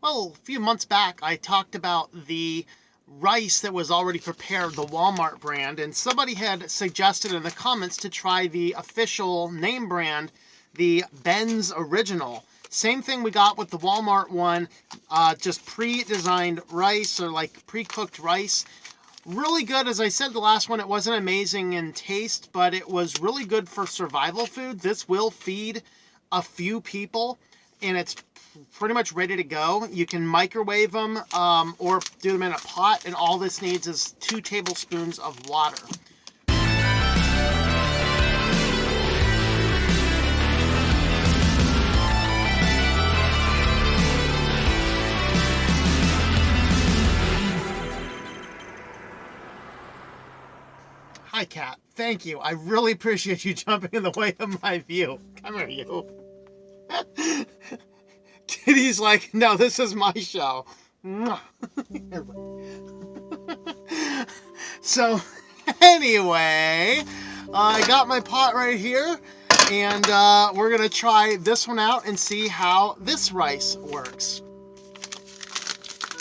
Well, a few months back, I talked about the rice that was already prepared, the Walmart brand, and somebody had suggested in the comments to try the official name brand, the Ben's Original. Same thing we got with the Walmart one, just pre-designed rice or like pre-cooked rice. Really good. As I said, the last one, it wasn't amazing in taste, but it was really good for survival food. This will feed a few people, and it's pretty much ready to go. You can microwave them or do them in a pot, and all this needs is 2 tablespoons of water. Hi, Cat. Thank you. I really appreciate you jumping in the way of my view. Come here, you. Kitty's like, no, this is my show. So, anyway, I got my pot right here, and we're going to try this one out and see how this rice works.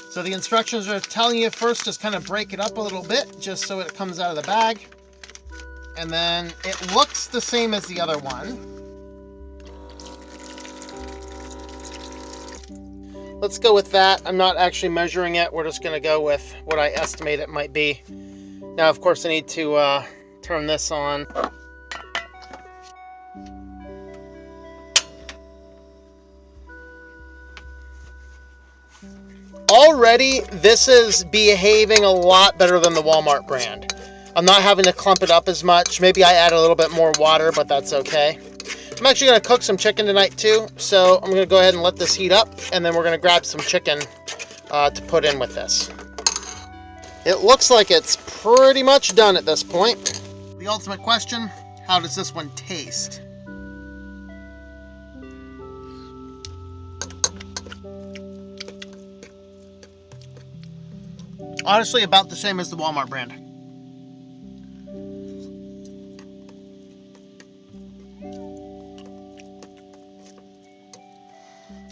So the instructions are telling you first just kind of break it up a little bit just so it comes out of the bag. And then it looks the same as the other one. Let's go with that. I'm not actually measuring it. We're just going to go with what I estimate it might be. Now, of course, I need to turn this on. Already, this is behaving a lot better than the Walmart brand. I'm not having to clump it up as much. Maybe I add a little bit more water, but that's okay. I'm actually going to cook some chicken tonight too, so I'm going to go ahead and let this heat up, and then we're going to grab some chicken to put in with this. It looks like it's pretty much done at this point. The ultimate question, how does this one taste? Honestly, about the same as the Walmart brand.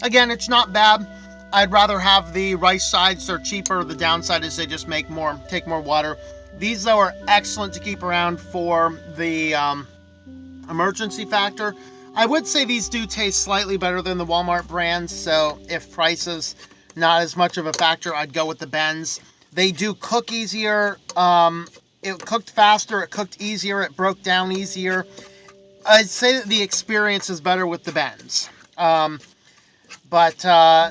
Again, it's not bad. I'd rather have the rice sides. They're cheaper. The downside is they just take more water. These, though, are excellent to keep around for the emergency factor. I would say these do taste slightly better than the Walmart brands, so if price is not as much of a factor, I'd go with the Ben's. They do cook easier. It cooked faster. It cooked easier. It broke down easier. I'd say that the experience is better with the Ben's. But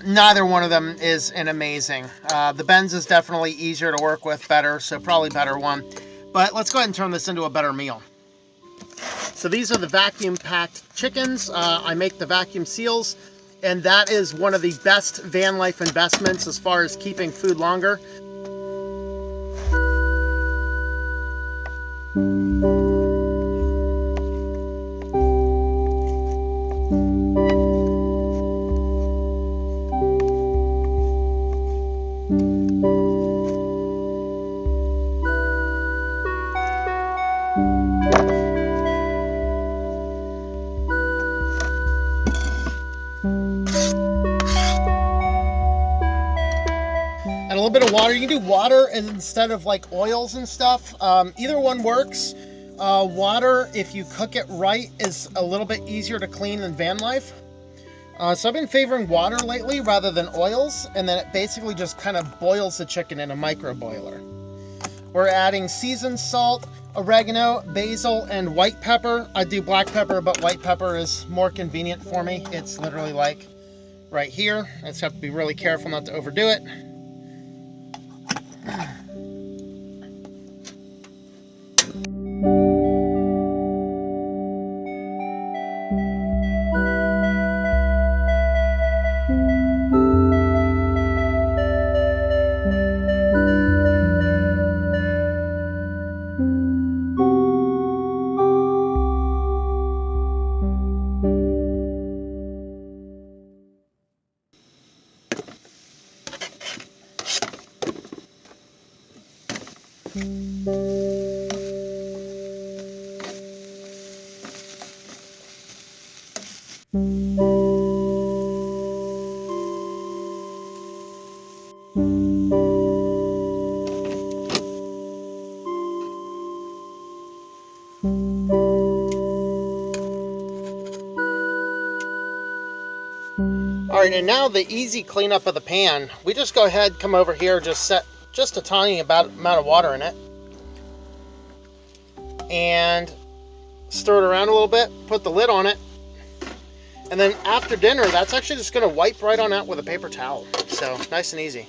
neither one of them is an amazing. The Ben's is definitely easier to work with, better, so probably better one. But let's go ahead and turn this into a better meal. So these are the vacuum-packed chickens. I make the vacuum seals, and that is one of the best Vanlife investments as far as keeping food longer. And a little bit of water. You can do water instead of like oils and stuff. Either one works. Water, if you cook it right, is a little bit easier to clean than Vanlife. So I've been favoring water lately rather than oils, and then it basically just kind of boils the chicken in a micro boiler. We're adding seasoned salt, oregano, basil, and white pepper. I do black pepper, but white pepper is more convenient for me. It's literally like right here. I just have to be really careful not to overdo it. All right, and now the easy cleanup of the pan. We just go ahead, come over here, just set just a tiny amount of water in it, and stir it around a little bit, put the lid on it, and then after dinner, that's actually just gonna wipe right on out with a paper towel. So nice and easy.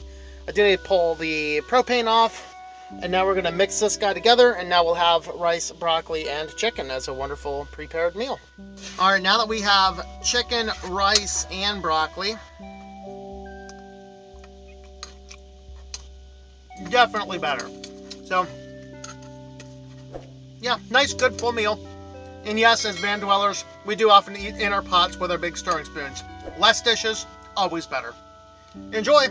I do need to pull the propane off, and now we're gonna mix this guy together, and now we'll have rice, broccoli, and chicken as a wonderful prepared meal. All right, now that we have chicken, rice, and broccoli, definitely better. So, yeah, nice, good full meal. And yes, as van dwellers, we do often eat in our pots with our big stirring spoons. Less dishes, always better. Enjoy!